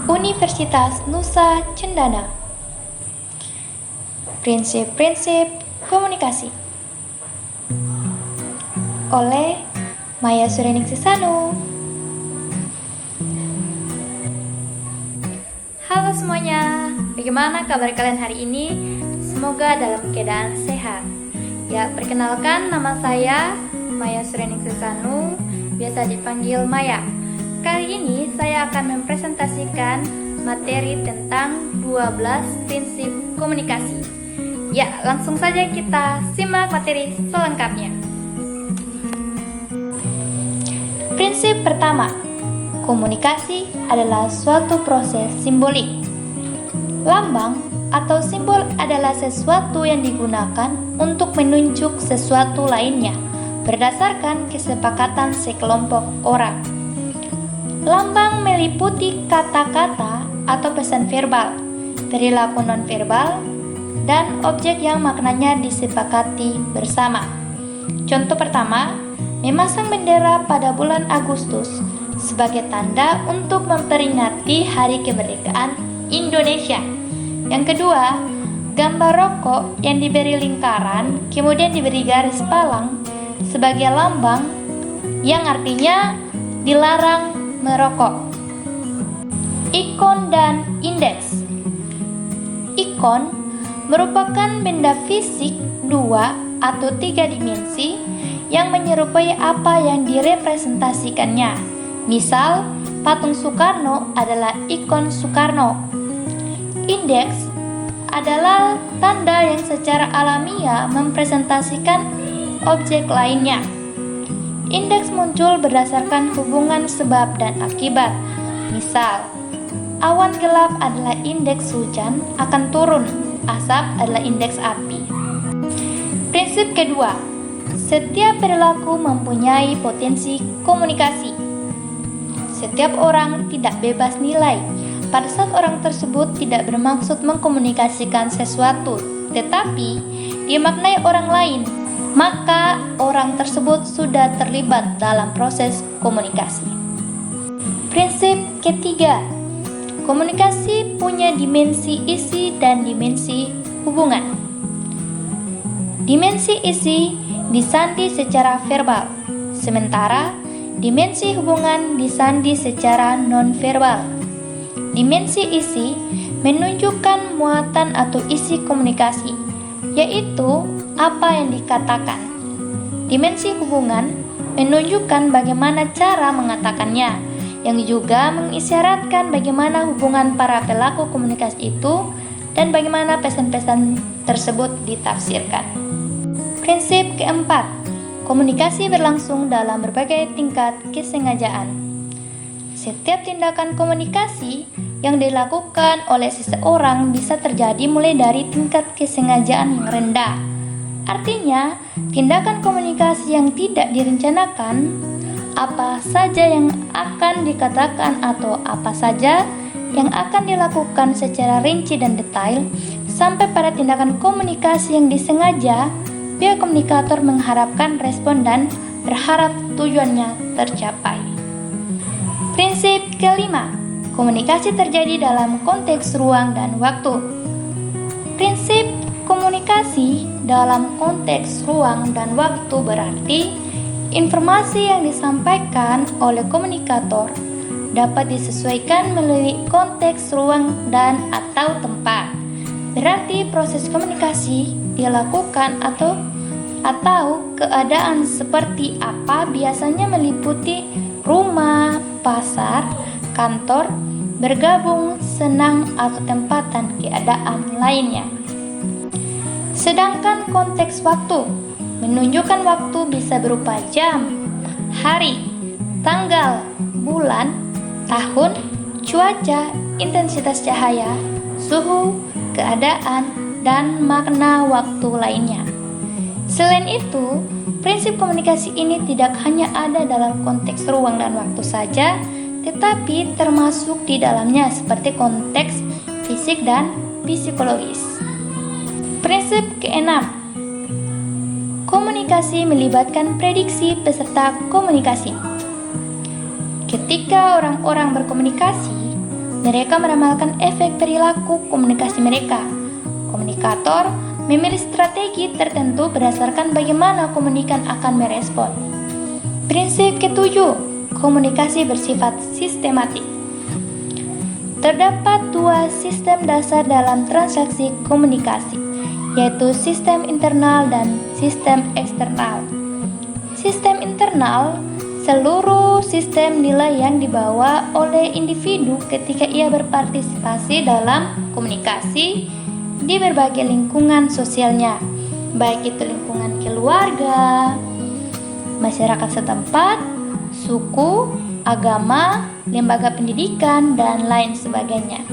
Universitas Nusa Cendana. Prinsip-prinsip komunikasi oleh Maya Sureningsih Sanu. Halo semuanya, bagaimana kabar kalian hari ini? Semoga dalam keadaan sehat. Ya, perkenalkan, nama saya Maya Sureningsih Sanu, biasa dipanggil Maya. Kali ini saya akan mempresentasikan materi tentang 12 prinsip komunikasi. Ya, langsung saja kita simak materi selengkapnya. Prinsip pertama, komunikasi adalah suatu proses simbolik. Lambang atau simbol adalah sesuatu yang digunakan untuk menunjuk sesuatu lainnya berdasarkan kesepakatan sekelompok orang. Lambang meliputi kata-kata atau pesan verbal, perilaku nonverbal, dan objek yang maknanya disepakati bersama. Contoh pertama, memasang bendera pada bulan Agustus sebagai tanda untuk memperingati Hari Kemerdekaan Indonesia. Yang kedua, gambar rokok yang diberi lingkaran kemudian diberi garis palang sebagai lambang yang artinya dilarang merokok. Ikon dan indeks. Ikon merupakan benda fisik 2 atau 3 dimensi yang menyerupai apa yang direpresentasikannya. Misal, patung Soekarno adalah ikon Soekarno. Indeks adalah tanda yang secara alamiah mempresentasikan objek lainnya. Indeks muncul berdasarkan hubungan sebab dan akibat. Misal, awan gelap adalah indeks hujan akan turun, asap adalah indeks api. Prinsip kedua, setiap perilaku mempunyai potensi komunikasi. Setiap orang tidak bebas nilai pada saat orang tersebut tidak bermaksud mengkomunikasikan sesuatu, tetapi dimaknai orang lain, maka orang tersebut sudah terlibat dalam proses komunikasi. Prinsip ketiga, komunikasi punya dimensi isi dan dimensi hubungan. Dimensi isi disandi secara verbal, sementara dimensi hubungan disandi secara nonverbal. Dimensi isi menunjukkan muatan atau isi komunikasi, yaitu apa yang dikatakan. Dimensi hubungan menunjukkan bagaimana cara mengatakannya, yang juga mengisyaratkan bagaimana hubungan para pelaku komunikasi itu dan bagaimana pesan-pesan tersebut ditafsirkan. Prinsip keempat, komunikasi berlangsung dalam berbagai tingkat kesengajaan. Setiap tindakan komunikasi yang dilakukan oleh seseorang bisa terjadi mulai dari tingkat kesengajaan yang rendah. Artinya, tindakan komunikasi yang tidak direncanakan, apa saja yang akan dikatakan atau apa saja yang akan dilakukan secara rinci dan detail, sampai pada tindakan komunikasi yang disengaja, pihak komunikator mengharapkan respon dan berharap tujuannya tercapai. Prinsip kelima, komunikasi terjadi dalam konteks ruang dan waktu. Prinsip komunikasi dalam konteks ruang dan waktu berarti informasi yang disampaikan oleh komunikator dapat disesuaikan melalui konteks ruang dan atau tempat. Berarti proses komunikasi dilakukan atau keadaan seperti apa biasanya meliputi rumah, pasar, kantor, bergabung, senang atau tempat dan keadaan lainnya. Sedangkan konteks waktu menunjukkan waktu bisa berupa jam, hari, tanggal, bulan, tahun, cuaca, intensitas cahaya, suhu, keadaan, dan makna waktu lainnya. Selain itu, prinsip komunikasi ini tidak hanya ada dalam konteks ruang dan waktu saja, tetapi termasuk di dalamnya seperti konteks fisik dan psikologis. Prinsip keenam, komunikasi melibatkan prediksi peserta komunikasi. Ketika orang-orang berkomunikasi, mereka meramalkan efek perilaku komunikasi mereka. Komunikator memilih strategi tertentu berdasarkan bagaimana komunikan akan merespon. Prinsip ketujuh, komunikasi bersifat sistematik. Terdapat dua sistem dasar dalam transaksi komunikasi, yaitu sistem internal dan sistem eksternal. Sistem internal, seluruh sistem nilai yang dibawa oleh individu ketika ia berpartisipasi dalam komunikasi di berbagai lingkungan sosialnya, baik itu lingkungan keluarga, masyarakat setempat, suku, agama, lembaga pendidikan, dan lain sebagainya.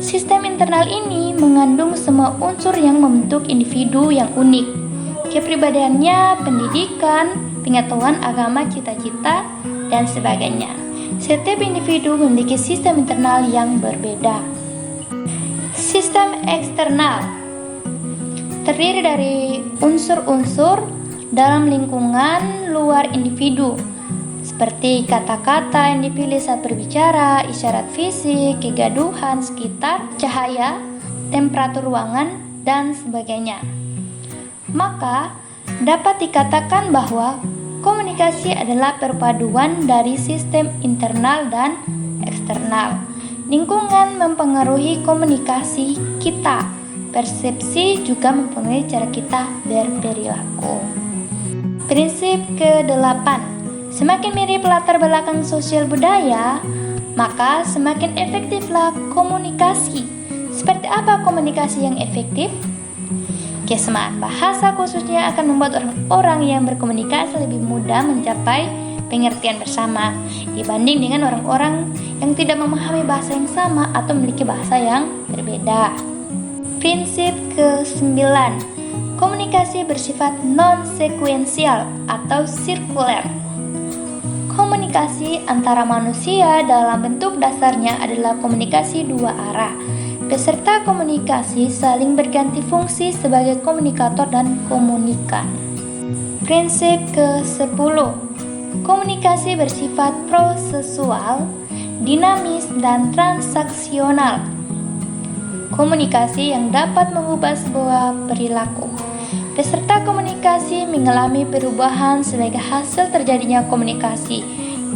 Sistem internal ini mengandung semua unsur yang membentuk individu yang unik, kepribadiannya, pendidikan, pengetahuan agama, cita-cita, dan sebagainya. Setiap individu memiliki sistem internal yang berbeda. Sistem eksternal terdiri dari unsur-unsur dalam lingkungan luar individu, seperti kata-kata yang dipilih saat berbicara, isyarat fisik, kegaduhan sekitar, cahaya, temperatur ruangan, dan sebagainya. Maka, dapat dikatakan bahwa komunikasi adalah perpaduan dari sistem internal dan eksternal. Lingkungan mempengaruhi komunikasi kita. Persepsi juga mempengaruhi cara kita berperilaku. Prinsip ke-8. Semakin mirip latar belakang sosial budaya, maka semakin efektiflah komunikasi. Seperti apa komunikasi yang efektif? Kesamaan bahasa khususnya akan membuat orang-orang yang berkomunikasi lebih mudah mencapai pengertian bersama dibanding dengan orang-orang yang tidak memahami bahasa yang sama atau memiliki bahasa yang berbeda. Prinsip ke-9. Komunikasi bersifat non-sekuensial atau sirkuler. Komunikasi antara manusia dalam bentuk dasarnya adalah komunikasi dua arah. Peserta komunikasi saling berganti fungsi sebagai komunikator dan komunikan. Prinsip ke-10. Komunikasi bersifat prosesual, dinamis, dan transaksional. Komunikasi yang dapat mengubah sebuah perilaku. Peserta komunikasi mengalami perubahan sebagai hasil terjadinya komunikasi,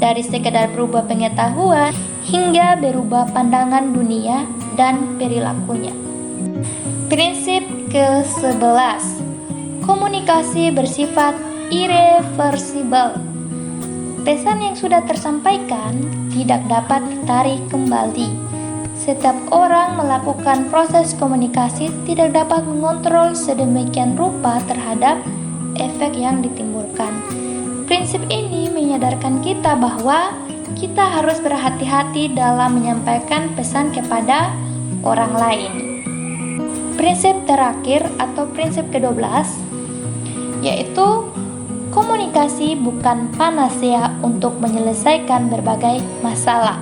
dari sekedar berubah pengetahuan hingga berubah pandangan dunia dan perilakunya. Prinsip ke-11. Komunikasi bersifat irreversibel. Pesan yang sudah tersampaikan tidak dapat ditarik kembali. Setiap orang melakukan proses komunikasi tidak dapat mengontrol sedemikian rupa terhadap efek yang ditimbulkan. Prinsip ini menyadarkan kita bahwa kita harus berhati-hati dalam menyampaikan pesan kepada orang lain. Prinsip terakhir atau prinsip ke-12 yaitu komunikasi bukan panacea untuk menyelesaikan berbagai masalah.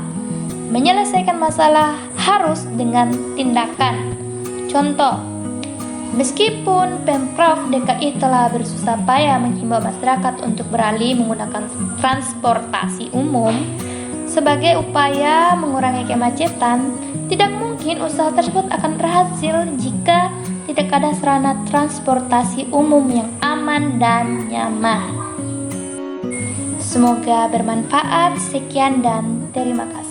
Menyelesaikan masalah harus dengan tindakan. Contoh, meskipun Pemprov DKI telah bersusah payah menghimbau masyarakat untuk beralih menggunakan transportasi umum sebagai upaya mengurangi kemacetan, tidak mungkin usaha tersebut akan berhasil jika tidak ada sarana transportasi umum yang aman dan nyaman. Semoga bermanfaat. Sekian dan terima kasih.